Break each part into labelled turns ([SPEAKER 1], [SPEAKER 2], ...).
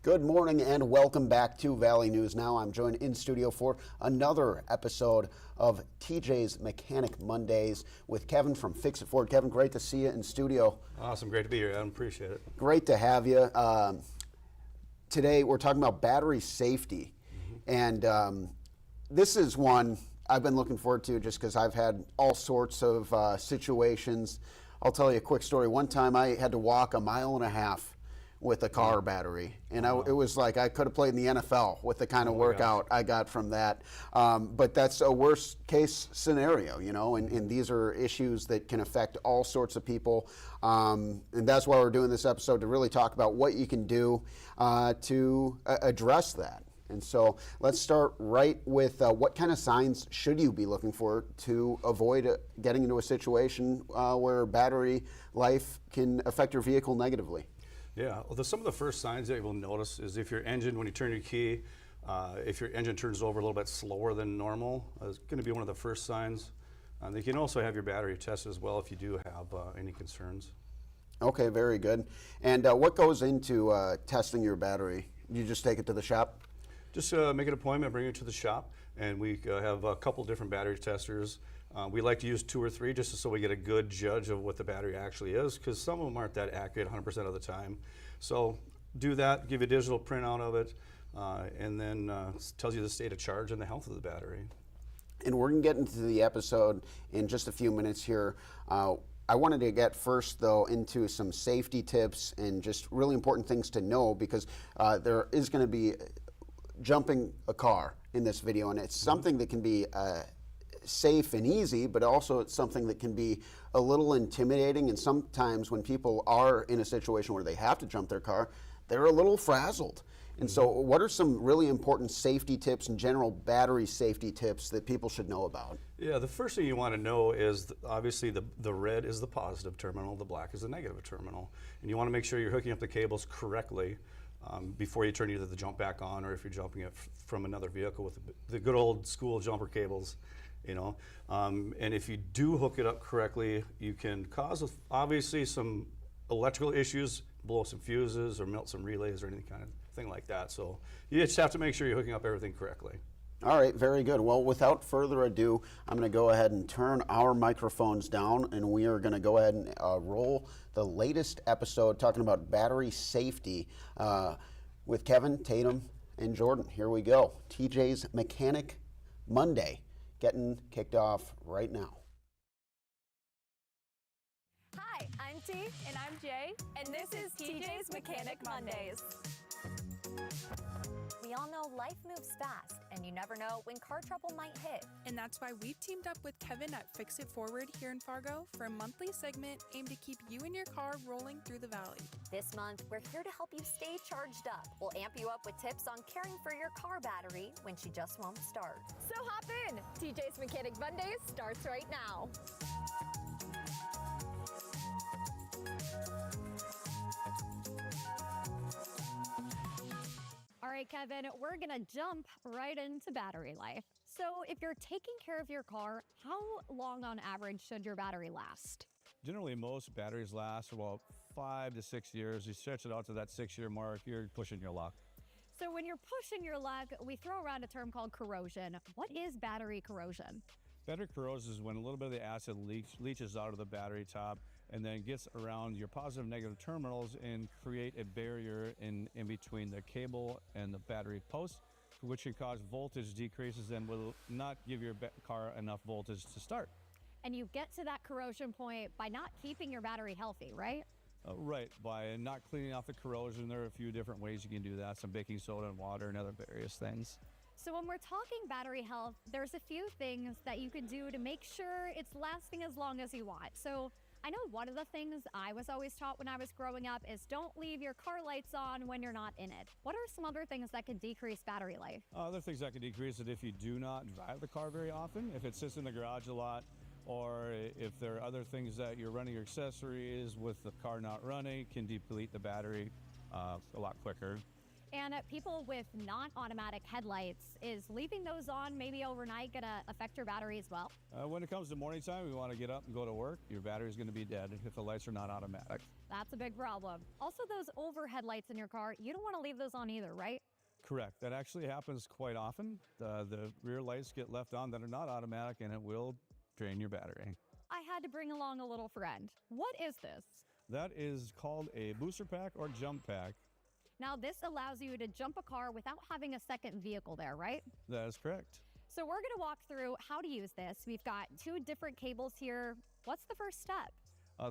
[SPEAKER 1] Good morning and welcome back to Valley News Now. I'm joined in studio for another episode of TJ's Mechanic Mondays with Kevin from Fix It Ford. Kevin, great to see you in studio.
[SPEAKER 2] Awesome, great to be here, Adam. Appreciate it.
[SPEAKER 1] Great to have you. Today we're talking about battery safety, and this is one I've been looking forward to just because I've had all sorts of situations. I'll tell you a quick story. One time I had to walk 1.5 miles with a car battery, and it was like I could have played in the NFL with the kind of workout I got from that. But that's a worst case scenario, you know, and these are issues that can affect all sorts of people. And that's why we're doing this episode, to really talk about what you can do to address that. And so let's start right with what kind of signs should you be looking for to avoid getting into a situation where battery life can affect your vehicle negatively?
[SPEAKER 2] Yeah, well, some of the first signs that you will notice is if your engine, when you turn your key, if your engine turns over a little bit slower than normal, is going to be one of the first signs. You can also have your battery tested as well if you do have any concerns.
[SPEAKER 1] Okay, very good. And what goes into testing your battery? You just take it to the shop?
[SPEAKER 2] Just make an appointment, bring it to the shop, and we have a couple different battery testers. We like to use 2 or 3 just so we get a good judge of what the battery actually is, because some of them aren't that accurate 100% of the time. So do that, give you a digital printout of it, and then tells you the state of charge and the health of the battery.
[SPEAKER 1] And we're going to get into the episode in just a few minutes here. I wanted to get first, though, into some safety tips and just really important things to know, because there is going to be jumping a car in this video, and it's something that can be safe and easy, but also it's something that can be a little intimidating. And sometimes when people are in a situation where they have to jump their car, they're a little frazzled. And so what are some really important safety tips and general battery safety tips that people should know about?
[SPEAKER 2] Yeah, the first thing you want to know is obviously the red is the positive terminal, the black is the negative terminal. And you want to make sure you're hooking up the cables correctly before you turn either the jump back on, or if you're jumping it from another vehicle with the good old school jumper cables. You know, and if you do hook it up correctly, you can cause obviously some electrical issues, blow some fuses or melt some relays or any kind of thing like that. So you just have to make sure you're hooking up everything correctly.
[SPEAKER 1] All right, very good. Well, without further ado, I'm going to go ahead and turn our microphones down, and we are going to go ahead and roll the latest episode talking about battery safety with Kevin, Tatum, and Jordan. Here we go. TJ's Mechanic Monday, getting kicked off right now.
[SPEAKER 3] Hi, I'm T. And I'm Jay. And this is TJ's Mechanic Mondays. We all know life moves fast, and you never know when car trouble might hit.
[SPEAKER 4] And that's why we've teamed up with Kevin at Fix It Forward here in Fargo for a monthly segment aimed to keep you and your car rolling through the valley.
[SPEAKER 3] This month, we're here to help you stay charged up. We'll amp you up with tips on caring for your car battery when she just won't start. So hop in! TJ's Mechanic Mondays starts right now. All right, Kevin, we're gonna jump right into battery life. So if you're taking care of your car, how long on average should your battery last?
[SPEAKER 5] Generally, most batteries last about 5 to 6 years. You stretch it out to that 6-year mark, you're pushing your luck.
[SPEAKER 3] So when you're pushing your luck, we throw around a term called corrosion. What is battery corrosion?
[SPEAKER 5] Battery corrosion is when a little bit of the acid leaches out of the battery top and then gets around your positive and negative terminals and create a barrier in between the cable and the battery post, which can cause voltage decreases and will not give your car enough voltage to start.
[SPEAKER 3] And you get to that corrosion point by not keeping your battery healthy, right?
[SPEAKER 5] Right, by not cleaning off the corrosion. There are a few different ways you can do that, some baking soda and water and other various things.
[SPEAKER 3] So when we're talking battery health, there's a few things that you can do to make sure it's lasting as long as you want. So I know one of the things I was always taught when I was growing up is don't leave your car lights on when you're not in it. What are some other things that can decrease battery life?
[SPEAKER 5] Other things that can decrease it if you do not drive the car very often, if it sits in the garage a lot, or if there are other things that you're running your accessories with the car not running, can deplete the battery a lot quicker.
[SPEAKER 3] And people with non-automatic headlights, is leaving those on maybe overnight gonna affect your battery as well?
[SPEAKER 5] When it comes to morning time, you want to get up and go to work, your battery is going to be dead if the lights are not automatic.
[SPEAKER 3] That's a big problem. Also, those overhead lights in your car, you don't want to leave those on either, right?
[SPEAKER 5] Correct. That actually happens quite often. The rear lights get left on that are not automatic, and it will drain your battery.
[SPEAKER 3] I had to bring along a little friend. What is this?
[SPEAKER 5] That is called a booster pack or jump pack.
[SPEAKER 3] Now, this allows you to jump a car without having a second vehicle there, right?
[SPEAKER 5] That is correct.
[SPEAKER 3] So we're gonna walk through how to use this. We've got 2 different cables here. What's the first step?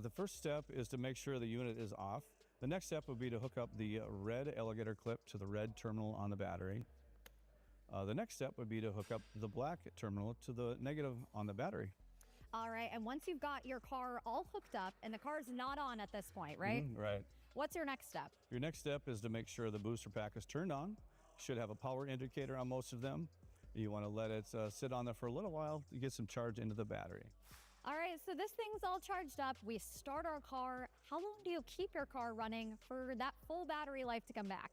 [SPEAKER 5] The first step is to make sure the unit is off. The next step would be to hook up the red alligator clip to the red terminal on the battery. The next step would be to hook up the black terminal to the negative on the battery.
[SPEAKER 3] All right, and once you've got your car all hooked up and the car's not on at this point, right?
[SPEAKER 5] Right.
[SPEAKER 3] What's your next step?
[SPEAKER 5] Your next step is to make sure the booster pack is turned on. Should have a power indicator on most of them. You want to let it sit on there for a little while to get some charge into the battery.
[SPEAKER 3] All right, so this thing's all charged up. We start our car. How long do you keep your car running for that full battery life to come back?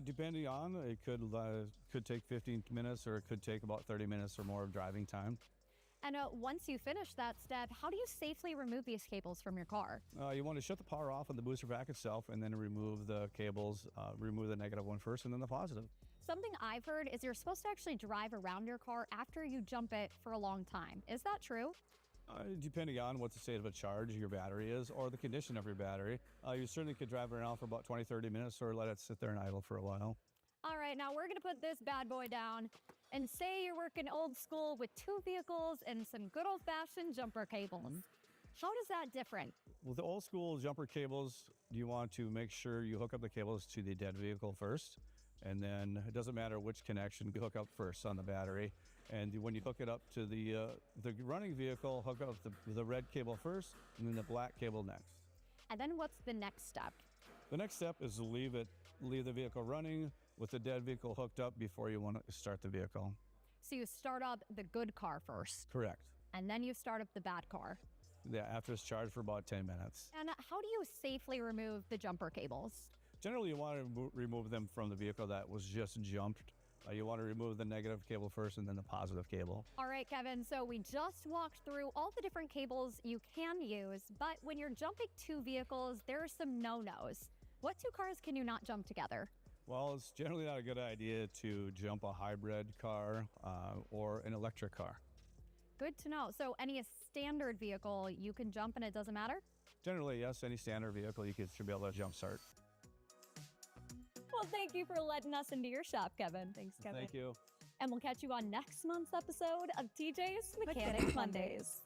[SPEAKER 5] Depending on, it could take 15 minutes or it could take about 30 minutes or more of driving time.
[SPEAKER 3] And once you finish that step, how do you safely remove these cables from your car?
[SPEAKER 5] You want to shut the power off on the booster pack itself and then remove the cables, remove the negative one first and then the positive.
[SPEAKER 3] Something I've heard is you're supposed to actually drive around your car after you jump it for a long time. Is that true?
[SPEAKER 5] Depending on what the state of a charge your battery is or the condition of your battery, you certainly could drive it around for about 20-30 minutes or let it sit there and idle for a while.
[SPEAKER 3] All right, now we're gonna put this bad boy down and say you're working old school with 2 vehicles and some good old-fashioned jumper cables. How does that different?
[SPEAKER 5] With the old school jumper cables, you want to make sure you hook up the cables to the dead vehicle first. And then it doesn't matter which connection you hook up first on the battery. And when you hook it up to the running vehicle, hook up the red cable first and then the black cable next.
[SPEAKER 3] And then what's the next step?
[SPEAKER 5] The next step is to leave the vehicle running with the dead vehicle hooked up before you want to start the vehicle.
[SPEAKER 3] So you start up the good car first,
[SPEAKER 5] Correct.
[SPEAKER 3] and then you start up the bad car.
[SPEAKER 5] Yeah, after it's charged for about 10 minutes.
[SPEAKER 3] And how do you safely remove the jumper cables?
[SPEAKER 5] Generally, you want to remove them from the vehicle that was just jumped. You want to remove the negative cable first and then the positive cable.
[SPEAKER 3] All right, Kevin, so we just walked through all the different cables you can use, but when you're jumping 2 vehicles, there are some no-nos. What 2 cars can you not jump together?
[SPEAKER 5] Well, it's generally not a good idea to jump a hybrid car or an electric car.
[SPEAKER 3] Good to know. So any standard vehicle you can jump and it doesn't matter?
[SPEAKER 5] Generally, yes, any standard vehicle you should be able to jump start.
[SPEAKER 3] Well, thank you for letting us into your shop, Kevin. Thanks, Kevin.
[SPEAKER 5] Thank you.
[SPEAKER 3] And we'll catch you on next month's episode of TJ's Mechanic Mondays.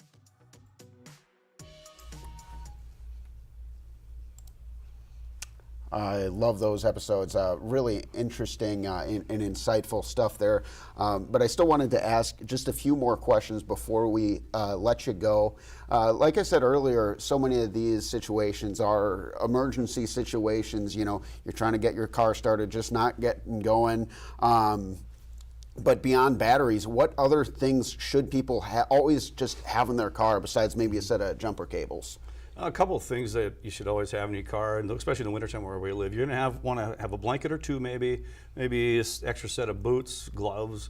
[SPEAKER 1] I love those episodes. Really interesting and insightful stuff there. But I still wanted to ask just a few more questions before we let you go. Like I said earlier, so many of these situations are emergency situations. You know, you're trying to get your car started, just not getting going. But beyond batteries, what other things should people always just have in their car besides maybe a set of jumper cables?
[SPEAKER 2] A couple of things that you should always have in your car, and especially in the wintertime where we live. You're going to want to have a blanket or 2, maybe an extra set of boots, gloves,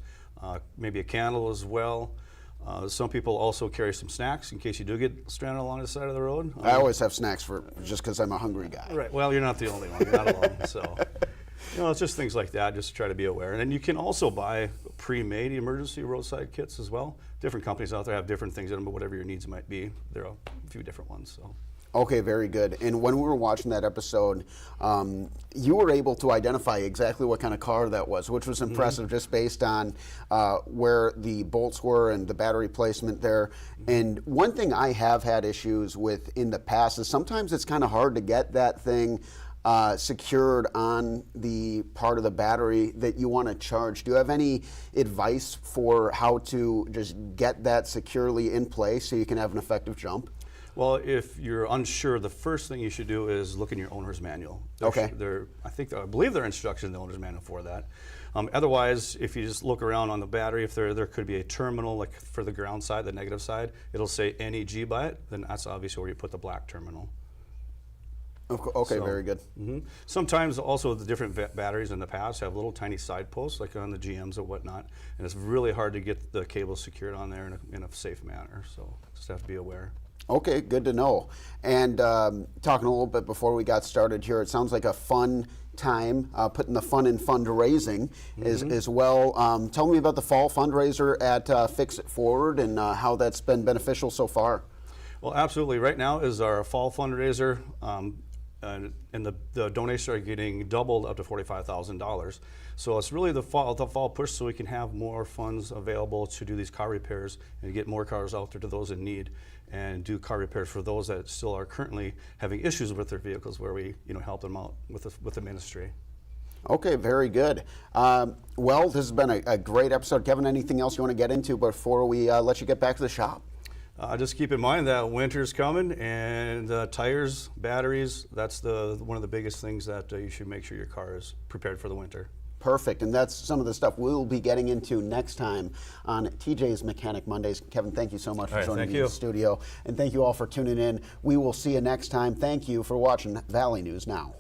[SPEAKER 2] maybe a candle as well. Some people also carry some snacks in case you do get stranded along the side of the road.
[SPEAKER 1] I always have snacks just because I'm a hungry guy.
[SPEAKER 2] Right. Well, you're not the only one. You're not alone. So, it's just things like that, just to try to be aware. And then you can also buy pre-made emergency roadside kits as well. Different companies out there have different things in them, but whatever your needs might be, there are a few different ones. So.
[SPEAKER 1] Okay, very good. And when we were watching that episode, you were able to identify exactly what kind of car that was, which was impressive just based on where the bolts were and the battery placement there. And one thing I have had issues with in the past is sometimes it's kind of hard to get that thing secured on the part of the battery that you want to charge. Do you have any advice for how to just get that securely in place so you can have an effective jump?
[SPEAKER 2] Well, if you're unsure, the first thing you should do is look in your owner's manual.
[SPEAKER 1] Okay.
[SPEAKER 2] I believe there are instructions in the owner's manual for that. Otherwise, if you just look around on the battery, if there could be a terminal, like for the ground side, the negative side, it'll say NEG by it, then that's obviously where you put the black terminal.
[SPEAKER 1] Okay,
[SPEAKER 2] So-
[SPEAKER 1] very good.
[SPEAKER 2] Sometimes also the different batteries in the past have little tiny side posts, like on the GMs or whatnot, and it's really hard to get the cable secured on there in a safe manner. So just have to be aware.
[SPEAKER 1] Okay, good to know. And talking a little bit before we got started here, it sounds like a fun time, putting the fun in fundraising as well. Tell me about the fall fundraiser at Fix It Forward and how that's been beneficial so far.
[SPEAKER 2] Well, absolutely. Right now is our fall fundraiser, and the donations are getting doubled up to $45,000. So it's really the fall push, so we can have more funds available to do these car repairs and get more cars out there to those in need, and do car repairs for those that still are currently having issues with their vehicles, where we help them out with the ministry.
[SPEAKER 1] Okay, very good. Well, this has been a great episode. Kevin, anything else you want to get into before we let you get back to the shop?
[SPEAKER 2] Just keep in mind that winter's coming, and tires, batteries, that's one of the biggest things that you should make sure your car is prepared for the winter.
[SPEAKER 1] Perfect, and that's some of the stuff we'll be getting into next time on TJ's Mechanic Mondays. Kevin, thank you so much for
[SPEAKER 2] All right,
[SPEAKER 1] joining
[SPEAKER 2] thank
[SPEAKER 1] me in
[SPEAKER 2] you.
[SPEAKER 1] the studio, and thank you all for tuning in. We will see you next time. Thank you for watching Valley News Now.